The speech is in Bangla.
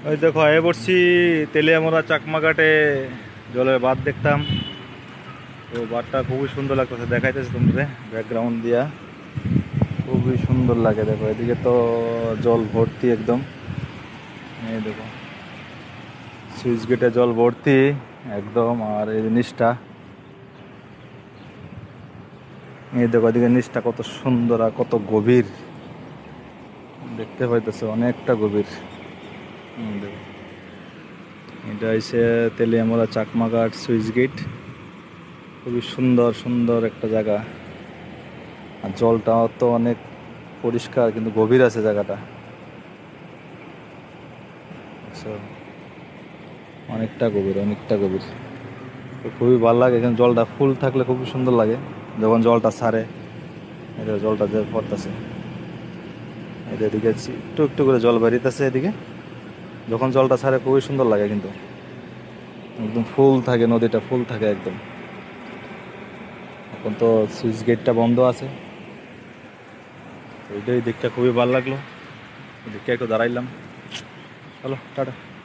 ওই দেখো আয় পড়ছি তেলিয়ামরা চাকমাঘাটে জলের বাঁধ দেখতাম। তো বাঁধটা খুবই সুন্দর লাগতেছে, দেখাইতেছে তোমাদের ব্যাকগ্রাউন্ড দিয়া। খুবই সুন্দর লাগে। দেখো এদিকে তো জল ভর্তি একদম। এই দেখো সুইচ গেটে জল ভর্তি একদম। আর এই নিচটা, এই দেখো এদিকে নিচটা কত সুন্দর আর কত গভীর দেখতে পাইতেছে, অনেকটা গভীর। দেখো এটা হচ্ছে তেলিয়ামরা চাকমাঘাট সুইচ গেট। খুবই সুন্দর সুন্দর একটা জায়গা। আর জলটা তো অনেক পরিষ্কার, কিন্তু গভীর আছে জায়গাটা। So, অনেকটা গভীর, অনেকটা গভীর। তো খুবই ভালো লাগে এখানে, জলটা ফুল থাকলে খুবই সুন্দর লাগে। যখন জলটা ছাড়ে, এটা জলটা যে পড়তেছে, এটা এদিকে একটু একটু করে জল বেরিতেছে এদিকে। যখন জলটা ছাড়ে খুবই সুন্দর লাগে, কিন্তু একদম ফুল থাকে, নদীটা ফুল থাকে একদম। এখন তো সুইচ গেটটা বন্ধ আছে। তো এটাই দিকটা খুবই ভালো লাগলো, দিকটা একটু দাঁড়াইলাম। চলো টাটা।